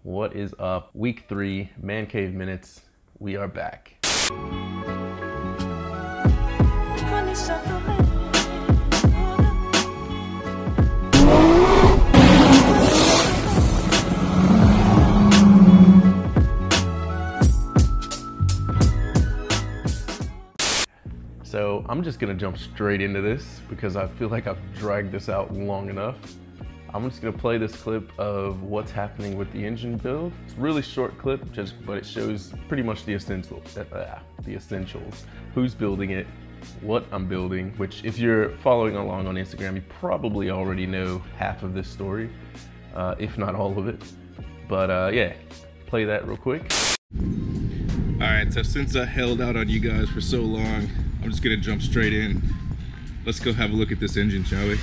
What is up? Week 3, Mancave Minutes. We are back. So I'm just gonna jump straight into this because I feel like I've dragged this out long enough. I'm just gonna play this clip of what's happening with the engine build. It's a really short clip, but it shows pretty much the essentials. Who's building it, what I'm building, which if you're following along on Instagram, you probably already know half of this story, if not all of it. But yeah, play that real quick. All right, so since I held out on you guys for so long, I'm just gonna jump straight in. Let's go have a look at this engine, shall we?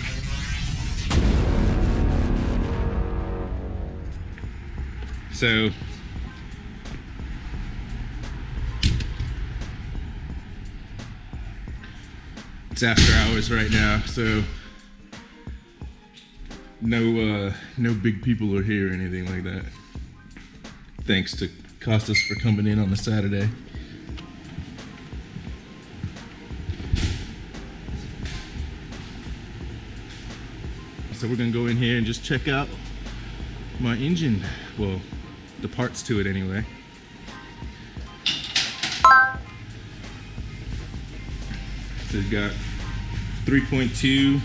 So, it's after hours right now, so no big people are here or anything like that. Thanks to Cardos for coming in on a Saturday. So we're gonna go in here and just check out my engine. Well, the parts to it anyway. So we've got 3.2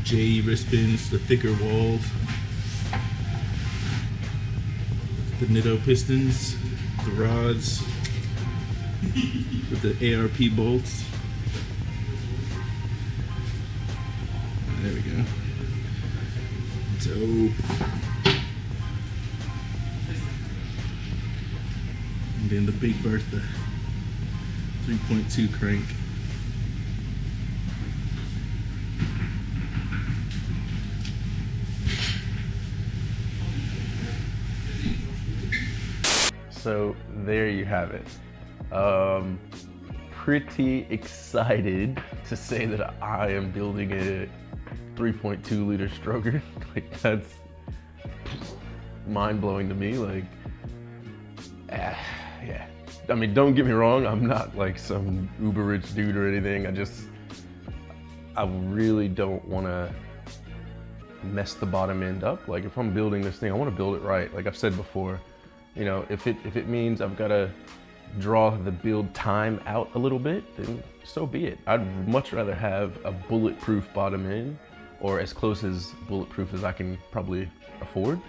J wrist pins, the thicker walls, the Nitto pistons, the rods with the ARP bolts. There we go. Dope. And then the Big Bertha 3.2 crank. So there you have it. Pretty excited to say that I am building a 3.2 liter stroker. Like, that's mind-blowing to me. Like, yeah. I mean, don't get me wrong, I'm not like some uber rich dude or anything. I really don't want to mess the bottom end up. Like, if I'm building this thing, I want to build it right. Like I've said before, you know, if it means I've got to draw the build time out a little bit, then so be it. I'd much rather have a bulletproof bottom end, or as close as bulletproof as I can probably afford,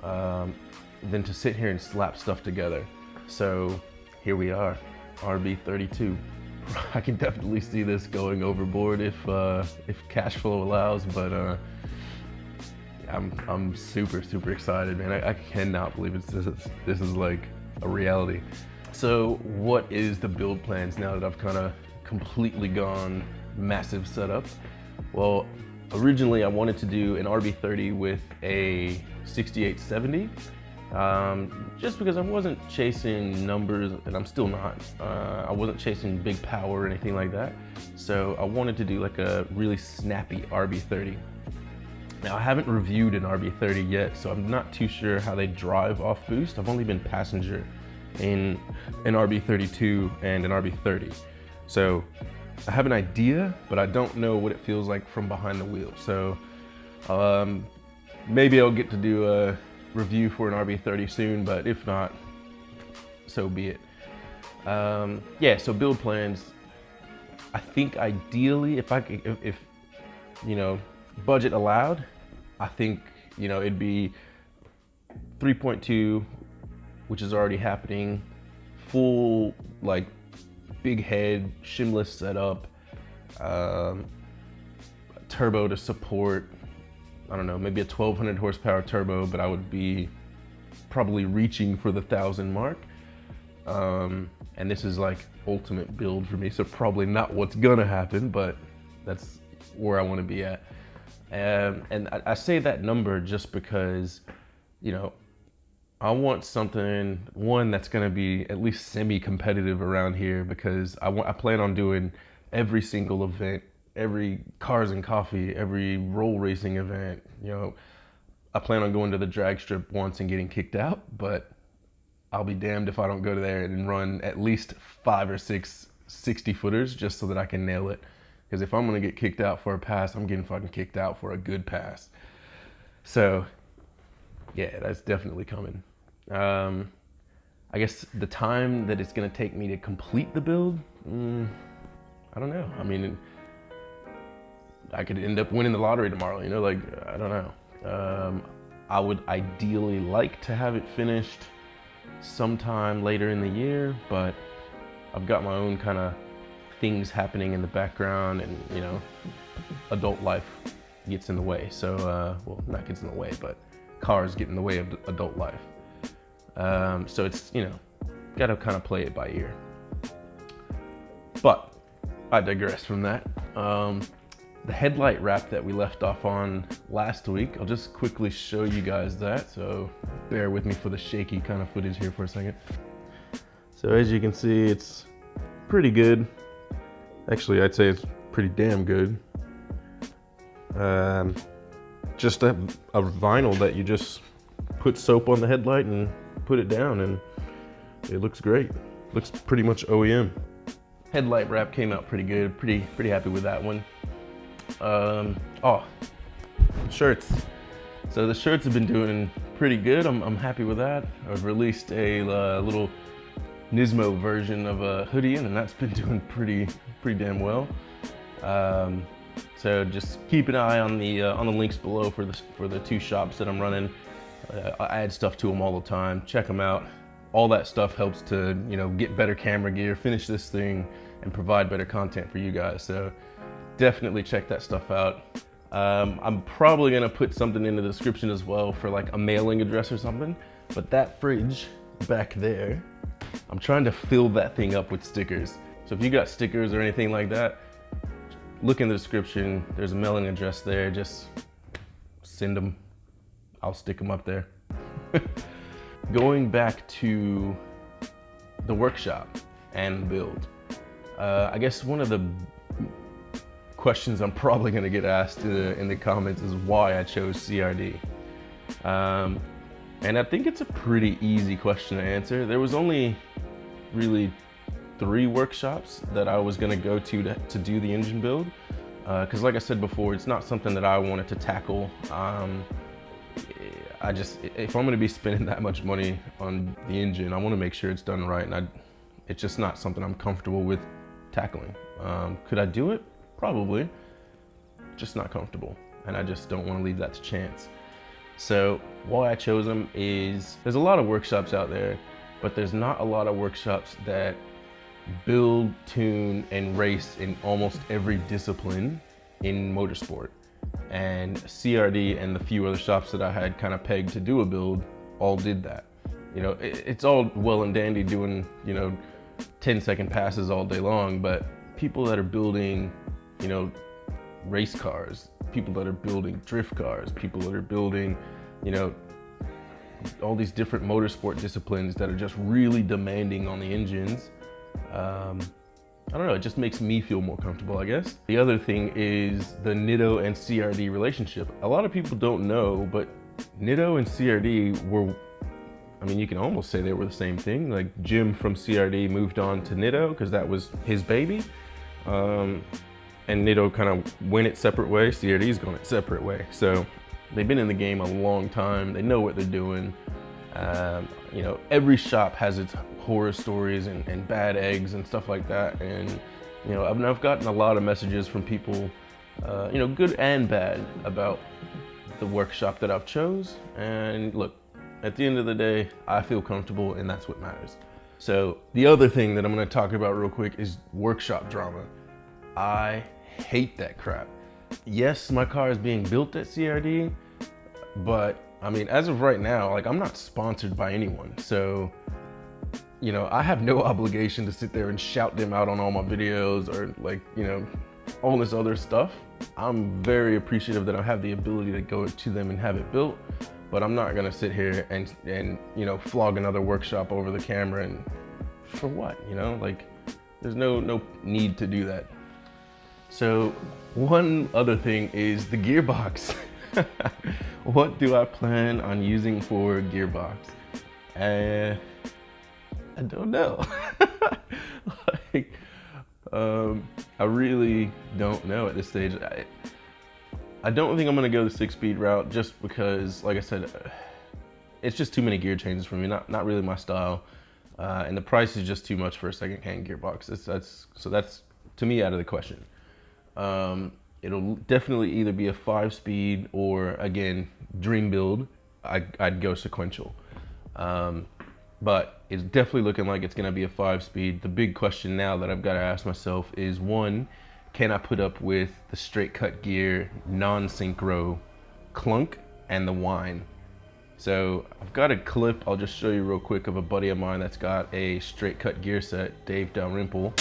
than to sit here and slap stuff together. So here we are, RB32. I can definitely see this going overboard if cash flow allows, but I'm super excited, man. I cannot believe this is like a reality. So what is the build plans now that I've kind of completely gone massive setup? Well, originally I wanted to do an RB30 with a 6870, just because I wasn't chasing numbers, and I'm still not. I wasn't chasing big power or anything like that. So I wanted to do like a really snappy RB30. Now, I haven't reviewed an RB30 yet, so I'm not too sure how they drive off boost. I've only been passenger in an RB32 and an RB30. So I have an idea, but I don't know what it feels like from behind the wheel. So maybe I'll get to do a review for an RB30 soon, but if not, so be it. Yeah, so build plans. I think ideally, if you know, budget allowed, I think, you know, it'd be 3.2, which is already happening, full, like, big head, shimless setup, turbo to support, I don't know, maybe a 1200 horsepower turbo, but I would be probably reaching for the 1,000 mark. And this is like ultimate build for me, so probably not what's gonna happen, but that's where I wanna be at. And I say that number just because, you know, I want something, one, that's gonna be at least semi-competitive around here, because I plan on doing every single event, every Cars and Coffee, every roll racing event, you know, I plan on going to the drag strip once and getting kicked out, but I'll be damned if I don't go to there and run at least 5 or 6 60-footers just so that I can nail it. Because if I'm gonna get kicked out for a pass, I'm getting fucking kicked out for a good pass. So yeah, that's definitely coming. I guess the time that it's gonna take me to complete the build, I don't know. I mean, I could end up winning the lottery tomorrow, you know, like, I don't know. I would ideally like to have it finished sometime later in the year, but I've got my own kind of things happening in the background, and, you know, adult life gets in the way. So, well, not gets in the way, but cars get in the way of adult life. So it's, you know, gotta kind of play it by ear. But I digress from that. The headlight wrap that we left off on last week, I'll just quickly show you guys that, so bear with me for the shaky kind of footage here for a second. So as you can see, it's pretty good. Actually, I'd say it's pretty damn good. Just a vinyl that you just put soap on the headlight and put it down, and it looks great. Looks pretty much OEM. Headlight wrap came out pretty good. Pretty happy with that one. Oh, shirts. So the shirts have been doing pretty good. I'm happy with that. I've released a little Nismo version of a hoodie, and that's been doing pretty damn well. So just keep an eye on the links below for the 2 shops that I'm running. I add stuff to them all the time. Check them out. All that stuff helps to, you know, get better camera gear, finish this thing, and provide better content for you guys. So definitely check that stuff out. I'm probably gonna put something in the description as well for like a mailing address or something. But that fridge back there, I'm trying to fill that thing up with stickers. So if you got stickers or anything like that, look in the description. There's a mailing address there. Just send them. I'll stick them up there. Going back to the workshop and build, I guess one of the questions I'm probably going to get asked in the comments is why I chose CRD. And I think it's a pretty easy question to answer. There was only really 3 workshops that I was going to go to do the engine build. Because like I said before, it's not something that I wanted to tackle. If I'm going to be spending that much money on the engine, I want to make sure it's done right, and it's just not something I'm comfortable with tackling. Could I do it? Probably. Just not comfortable, and I just don't want to leave that to chance. So why I chose them is there's a lot of workshops out there, but there's not a lot of workshops that build, tune, and race in almost every discipline in motorsport. And CRD and the few other shops that I had kind of pegged to do a build all did that. You know, it's all well and dandy doing, you know, 10-second passes all day long, but people that are building, you know, race cars, people that are building drift cars, people that are building, you know, all these different motorsport disciplines that are just really demanding on the engines, I don't know, it just makes me feel more comfortable, I guess. The other thing is the Nitto and CRD relationship. A lot of people don't know, but Nitto and CRD were, I mean, you can almost say they were the same thing. Like Jim from CRD moved on to Nitto because that was his baby. And Nitto kind of went its separate way. CRD's gone its separate way. So they've been in the game a long time. They know what they're doing. You know, every shop has its horror stories and bad eggs and stuff like that. And, you know, I've gotten a lot of messages from people, you know, good and bad, about the workshop that I've chose. And look, at the end of the day, I feel comfortable, and that's what matters. So the other thing that I'm going to talk about real quick is workshop drama. I hate that crap. Yes, my car is being built at CRD, but I mean, as of right now, like, I'm not sponsored by anyone. So, you know, I have no obligation to sit there and shout them out on all my videos or, like, you know, all this other stuff. I'm very appreciative that I have the ability to go to them and have it built, but I'm not gonna sit here and you know, flog another workshop over the camera, and for what, you know? Like, there's no need to do that. So one other thing is the gearbox. What do I plan on using for Gearbox? I don't know. Like, I really don't know at this stage. I don't think I'm gonna go the 6-speed route just because, like I said, it's just too many gear changes for me. Not really my style, and the price is just too much for a second-hand gearbox. That's to me out of the question. It'll definitely either be a 5-speed or, again, dream build. I'd go sequential, but it's definitely looking like it's gonna be a 5-speed. The big question now that I've got to ask myself is, one, can I put up with the straight cut gear, non-synchro clunk and the whine? So I've got a clip I'll just show you real quick of a buddy of mine that's got a straight cut gear set, Dave Dalrymple.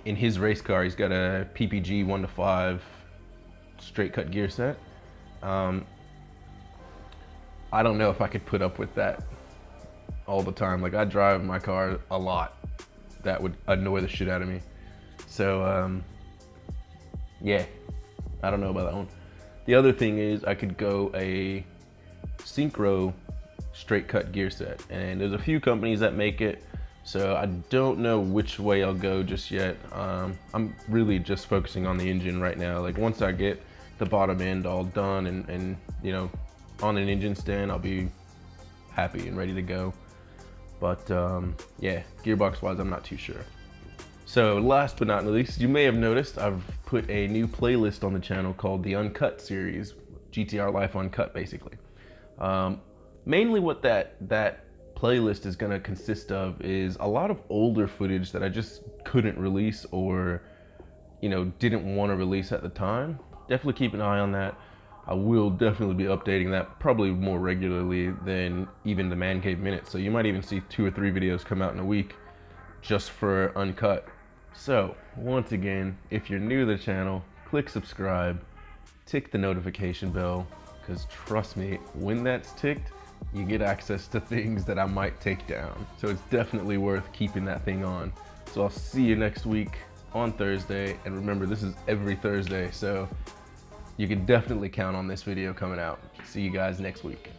In his race car, he's got a PPG 1-to-5 straight cut gear set. I don't know if I could put up with that all the time. Like, I drive my car a lot. That would annoy the shit out of me. So, yeah, I don't know about that one. The other thing is I could go a synchro straight cut gear set, and there's a few companies that make it. So I don't know which way I'll go just yet. I'm really just focusing on the engine right now. Like, once I get the bottom end all done and you know, on an engine stand, I'll be happy and ready to go. But yeah, gearbox wise, I'm not too sure. So last but not least, you may have noticed I've put a new playlist on the channel called the Uncut series, GTR Life Uncut basically. Mainly what that playlist is going to consist of is a lot of older footage that I just couldn't release, or, you know, didn't want to release at the time. Definitely keep an eye on that. I will definitely be updating that probably more regularly than even the Mancave Minutes. So you might even see 2 or 3 videos come out in a week just for Uncut. So once again, if you're new to the channel, click subscribe, tick the notification bell, because trust me, when that's ticked, you get access to things that I might take down. So it's definitely worth keeping that thing on. So I'll see you next week on Thursday. And remember, this is every Thursday, so you can definitely count on this video coming out. See you guys next week.